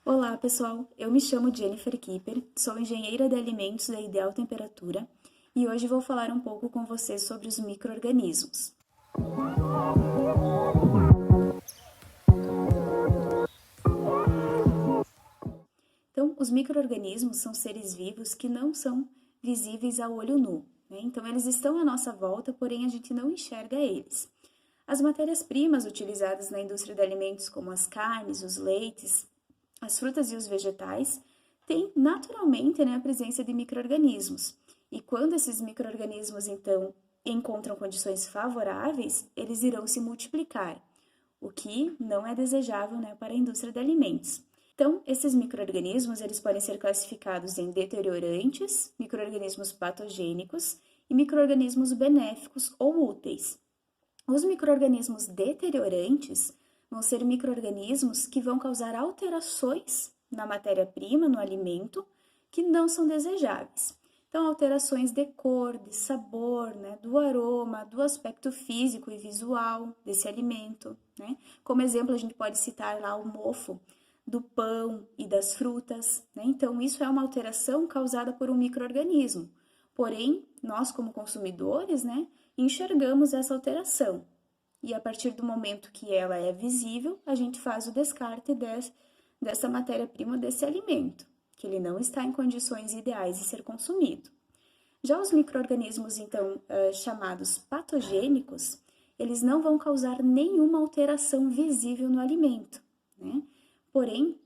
Olá, pessoal! Eu me chamo Jennifer Kipper, sou engenheira de alimentos da Ideal Temperatura e hoje vou falar um pouco com vocês sobre os micro-organismos. Então, os micro-organismos são seres vivos que não são visíveis ao olho nu, né? Então, eles estão à nossa volta, porém a gente não enxerga eles. As matérias-primas utilizadas na indústria de alimentos, como as carnes, os leites, as frutas e os vegetais, têm naturalmente, a presença de micro-organismos. E quando esses micro-organismos, então, encontram condições favoráveis, eles irão se multiplicar, o que não é desejável, para a indústria de alimentos. Então, esses micro-organismos, eles podem ser classificados em deteriorantes, micro-organismos patogênicos e micro-organismos benéficos ou úteis. Os micro-organismos deteriorantes vão ser micro-organismos que vão causar alterações na matéria-prima, no alimento, que não são desejáveis. Então, alterações de cor, de sabor, do aroma, do aspecto físico e visual desse alimento, Como exemplo, a gente pode citar lá o mofo do pão e das frutas, Então, isso é uma alteração causada por um micro-organismo. Porém, nós como consumidores, enxergamos essa alteração. E a partir do momento que ela é visível, a gente faz o descarte dessa matéria-prima, desse alimento, que ele não está em condições ideais de ser consumido. Já os micro-organismos, então, chamados patogênicos, eles não vão causar nenhuma alteração visível no alimento, Porém,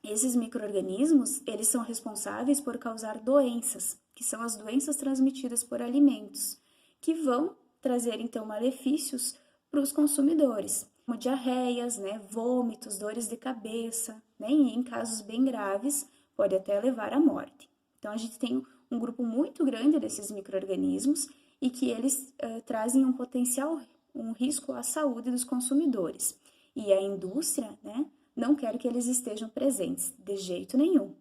esses micro-organismos, eles são responsáveis por causar doenças, que são as doenças transmitidas por alimentos, que vão trazer, então, malefícios para os consumidores, como diarreias, vômitos, dores de cabeça, e em casos bem graves, pode até levar à morte. Então, a gente tem um grupo muito grande desses micro-organismos e que eles trazem um potencial, um risco à saúde dos consumidores. E a indústria, não quer que eles estejam presentes, de jeito nenhum.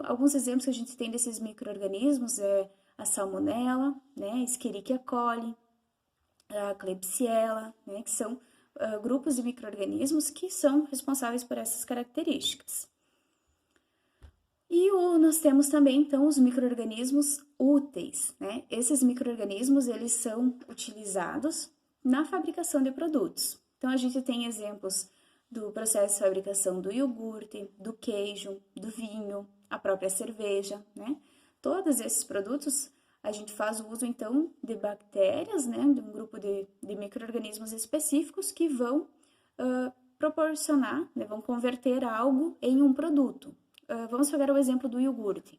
Alguns exemplos que a gente tem desses micro-organismos é a salmonella, Escherichia coli, a Klebsiella, que são grupos de micro-organismos que são responsáveis por essas características. E nós temos também, então, os micro-organismos úteis, Esses micro-organismos, eles são utilizados na fabricação de produtos. Então, a gente tem exemplos do processo de fabricação do iogurte, do queijo, do vinho, a própria cerveja, Todos esses produtos, a gente faz o uso, então, de bactérias, de um grupo de micro-organismos específicos que vão proporcionar, vão converter algo em um produto. Vamos pegar o exemplo do iogurte.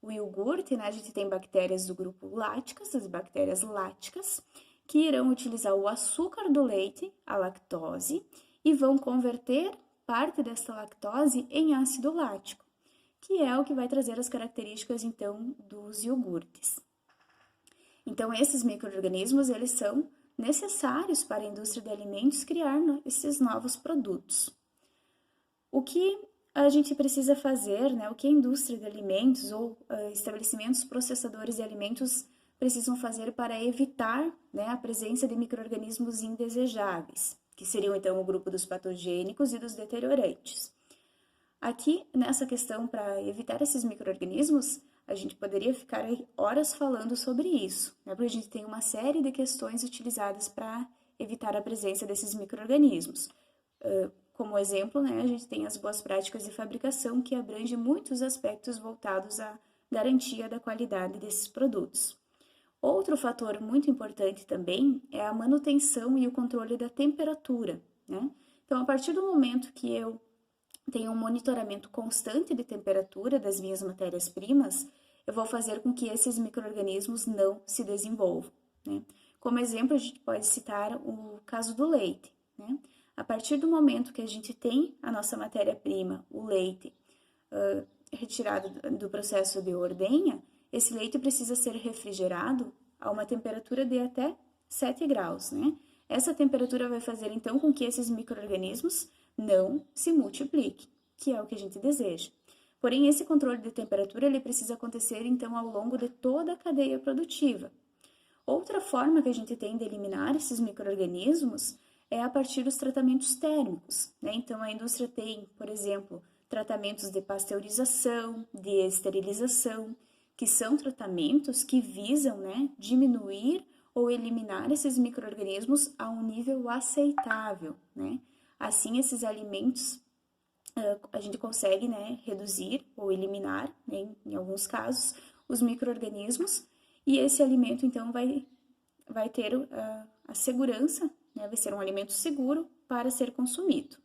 O iogurte, a gente tem bactérias do grupo láticas, as bactérias láticas, que irão utilizar o açúcar do leite, a lactose, e vão converter parte dessa lactose em ácido lático, que é o que vai trazer as características, então, dos iogurtes. Então, esses micro-organismos, eles são necessários para a indústria de alimentos criar esses novos produtos. O que a gente precisa fazer, o que a indústria de alimentos ou estabelecimentos processadores de alimentos precisam fazer para evitar, a presença de micro-organismos indesejáveis, que seriam, então, o grupo dos patogênicos e dos deteriorantes. Aqui, nessa questão, para evitar esses micro-organismos, a gente poderia ficar horas falando sobre isso, porque a gente tem uma série de questões utilizadas para evitar a presença desses micro-organismos. Como exemplo, a gente tem as boas práticas de fabricação, que abrange muitos aspectos voltados à garantia da qualidade desses produtos. Outro fator muito importante também é a manutenção e o controle da temperatura, Então, a partir do momento que eu tenho um monitoramento constante de temperatura das minhas matérias-primas, eu vou fazer com que esses micro-organismos não se desenvolvam, Como exemplo, a gente pode citar o caso do leite, A partir do momento que a gente tem a nossa matéria-prima, o leite, retirado do processo de ordenha, esse leite precisa ser refrigerado a uma temperatura de até 7 graus, Essa temperatura vai fazer, então, com que esses micro-organismos não se multipliquem, que é o que a gente deseja. Porém, esse controle de temperatura, ele precisa acontecer, então, ao longo de toda a cadeia produtiva. Outra forma que a gente tem de eliminar esses micro-organismos é a partir dos tratamentos térmicos, Então, a indústria tem, por exemplo, tratamentos de pasteurização, de esterilização, que são tratamentos que visam, né, diminuir ou eliminar esses micro-organismos a um nível aceitável, né? Assim, esses alimentos a gente consegue, né, reduzir ou eliminar, né, em alguns casos, os micro-organismos, e esse alimento, então, vai ter a segurança, né, vai ser um alimento seguro para ser consumido.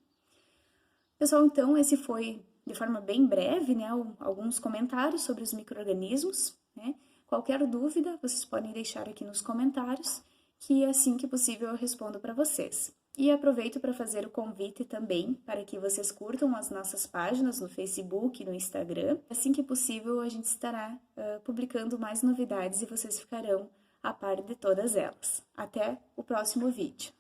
Pessoal, então, esse foi, de forma bem breve, né, alguns comentários sobre os micro-organismos, né? Qualquer dúvida, vocês podem deixar aqui nos comentários, que assim que possível eu respondo para vocês. E aproveito para fazer o convite também para que vocês curtam as nossas páginas no Facebook e no Instagram. Assim que possível, a gente estará publicando mais novidades e vocês ficarão a par de todas elas. Até o próximo vídeo.